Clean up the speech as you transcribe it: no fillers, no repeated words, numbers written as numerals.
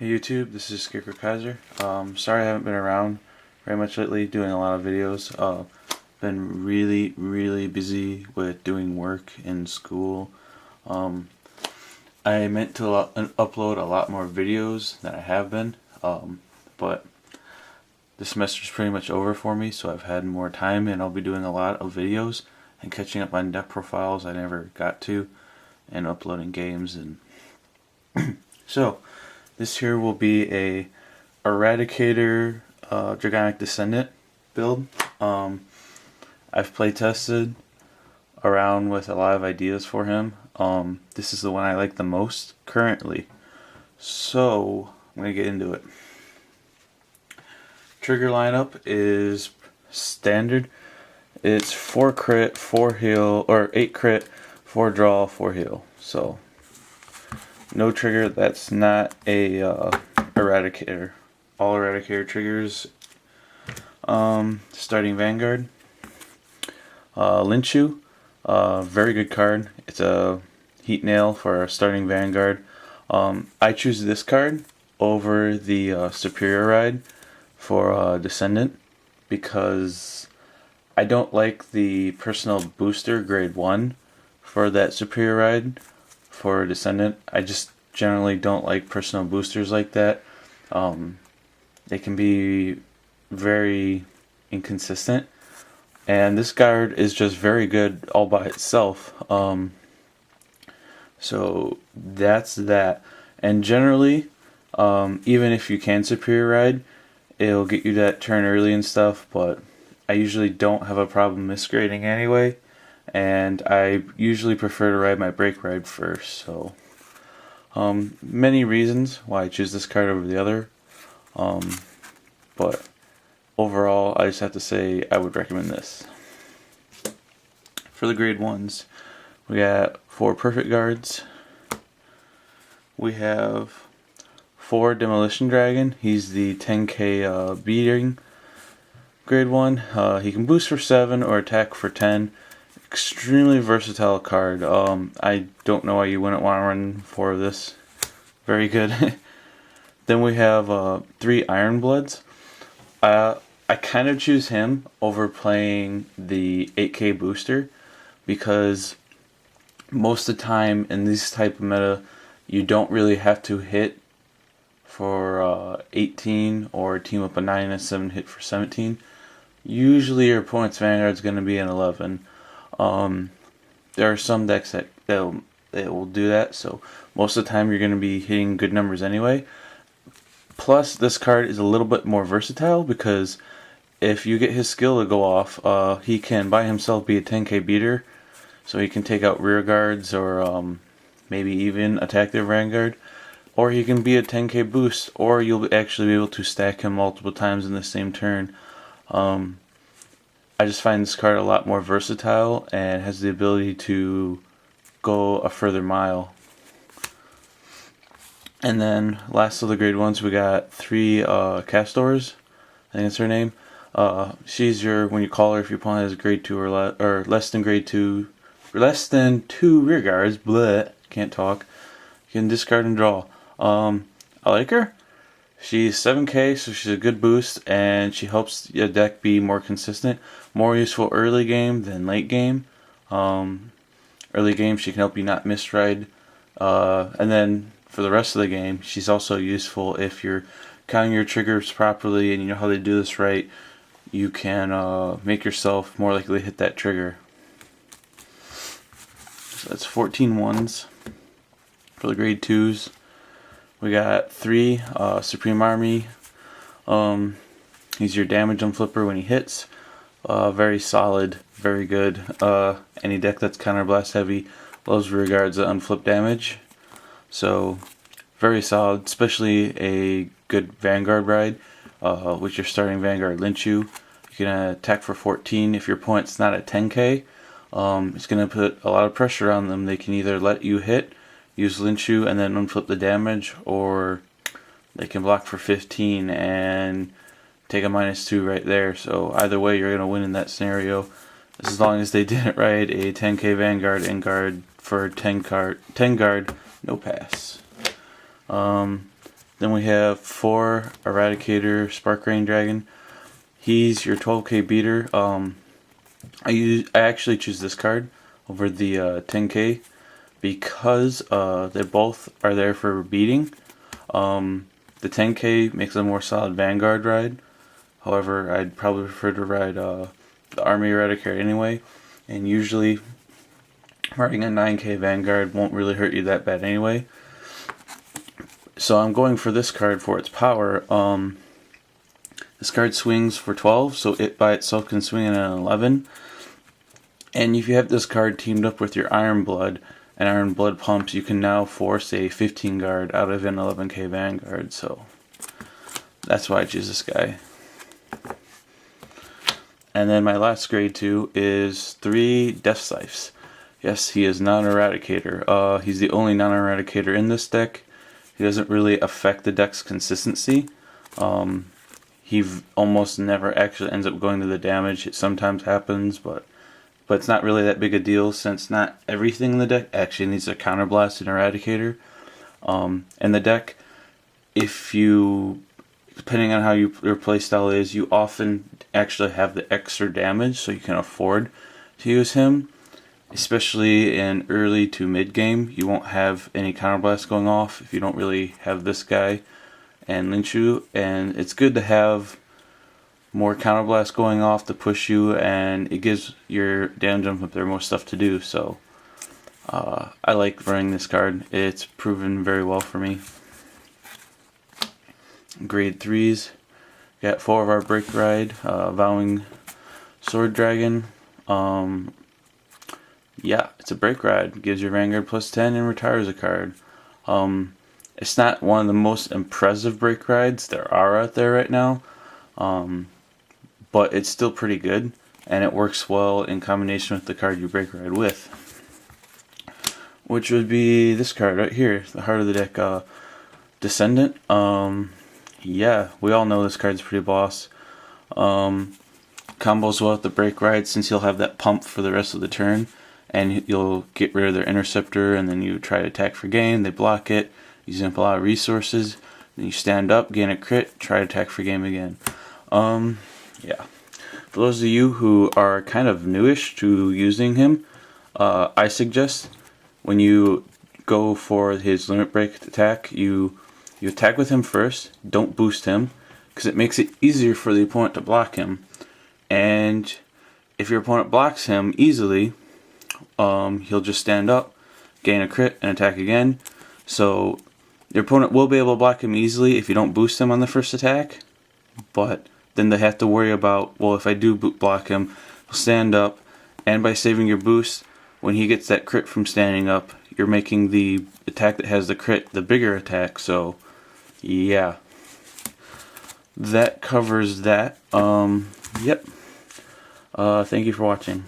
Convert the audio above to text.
Hey YouTube, this is Scarecrow Kaiser. Sorry I haven't been around very much lately doing a lot of videos. Been really busy with doing work in school. I meant to upload a lot more videos than I have been, but the semester's pretty much over for me, so I've had more time and I'll be doing a lot of videos and catching up on deck profiles I never got to and uploading games. And so this here will be a Eradicator Dragonic Decendent build. I've play tested around with a lot of ideas for him. This is the one I like the most currently. So I'm gonna get into it. Trigger lineup is standard. It's 4 crit, 4 heal, or 8 crit, 4 draw, 4 heal. So no trigger that's not a Eradicator. All Eradicator triggers. Starting Vanguard. Linchu, very good card. It's a heat nail for starting Vanguard. I choose this card over the Superior Ride for Descendant because I don't like the personal booster grade 1 for that Superior Ride for Descendant. I just generally don't like personal boosters like that. They can be very inconsistent, and this card is just very good all by itself. So that's that. And generally, even if you can Superior Ride, it'll get you that turn early and stuff, but I usually don't have a problem misgrading anyway, and I usually prefer to ride my break ride first. So many reasons why I choose this card over the other, but overall I just have to say I would recommend this. For the grade 1s, we got 4 Perfect Guards. We have 4 Demolition Dragon. He's the 10k beating grade 1. He can boost for 7 or attack for 10. Extremely versatile card. I don't know why you wouldn't want to run 4 of this. Very good. Then we have 3 Iron Bloods. I kind of choose him over playing the 8k booster because most of the time in this type of meta you don't really have to hit for 18 or team up a 9 and a 7 hit for 17. Usually your opponent's Vanguard is going to be an 11. There are some decks that will do that, so most of the time you're going to be hitting good numbers anyway. Plus this card is a little bit more versatile because if you get his skill to go off, he can by himself be a 10k beater, so he can take out rear guards or maybe even attack their Vanguard, or he can be a 10k boost, or you'll actually be able to stack him multiple times in the same turn. I just find this card a lot more versatile and has the ability to go a further mile. And then last of the grade 1s, we got 3 Castors. I think that's her name. She's your, when you call her, if your opponent has grade 2 or less than grade 2, less than 2 rear guards, bleh, can't talk, you can discard and draw. I like her. She's 7k, so she's a good boost, and she helps your deck be more consistent. More useful early game than late game. Early game, she can help you not misride. And then for the rest of the game, she's also useful if you're counting your triggers properly and you know how they do this right. You can make yourself more likely to hit that trigger. So that's 14 ones. For the grade 2s, we got 3 Supreme Army. He's your damage on flipper when he hits. Very solid, very good. Any deck that's counterblast heavy loves rear guards that unflip damage. So very solid, especially a good Vanguard ride. With your starting Vanguard Linchu, you can attack for 14. If your opponent's not at 10k, it's going to put a lot of pressure on them. They can either let you hit, use Linchu, and then unflip the damage, or they can block for 15 and take a -2 right there. So either way, you're going to win in that scenario, as long as they didn't ride a 10k Vanguard and guard for 10 guard, no pass. Then we have 4 Eradicator Spark Rain Dragon. He's your 12k beater. I actually choose this card over the 10k because they both are there for beating. The 10k makes a more solid Vanguard ride. However, I'd probably prefer to ride the Army Eradicator anyway. And usually, riding a 9k Vanguard won't really hurt you that bad anyway. So I'm going for this card for its power. This card swings for 12, so it by itself can swing at an 11. And if you have this card teamed up with your Iron Blood and Iron Blood pumps, you can now force a 15 guard out of an 11k Vanguard. So that's why I choose this guy. And then my last grade 2 is 3 Death Scythes. Yes, he is non-Eradicator. He's the only non-Eradicator in this deck. He doesn't really affect the deck's consistency. He almost never actually ends up going to the damage. It sometimes happens, but it's not really that big a deal since not everything in the deck actually needs a counterblast and Eradicator. In the deck, if you, depending on how your playstyle is, you often actually have the extra damage, so you can afford to use him. Especially in early to mid game, you won't have any counterblast going off if you don't really have this guy and Lynchu, and it's good to have more counterblast going off to push you, and it gives your damage jump up there more stuff to do. So I like running this card. It's proven very well for me. Grade 3s, got 4 of our Break Ride, Vowing Sword Dragon. Yeah, it's a Break Ride. Gives your Vanguard plus 10 and retires a card. It's not one of the most impressive Break Rides there are out there right now, but it's still pretty good, and it works well in combination with the card you Break Ride with, which would be this card right here, the heart of the deck, Descendant. Yeah, we all know this card's pretty boss. Combos well with the Break Ride since you'll have that pump for the rest of the turn, and you'll get rid of their Interceptor, and then you try to attack for game, they block it, using up a lot of resources, then you stand up, gain a crit, try to attack for game again. Yeah. For those of you who are kind of newish to using him, I suggest when you go for his limit break attack, you attack with him first, don't boost him, because it makes it easier for the opponent to block him. And if your opponent blocks him easily, he'll just stand up, gain a crit, and attack again. So your opponent will be able to block him easily if you don't boost him on the first attack, but then they have to worry about, well, if I do block him, he'll stand up, and by saving your boost, when he gets that crit from standing up, you're making the attack that has the crit the bigger attack. So yeah, that covers that. Yep. Thank you for watching.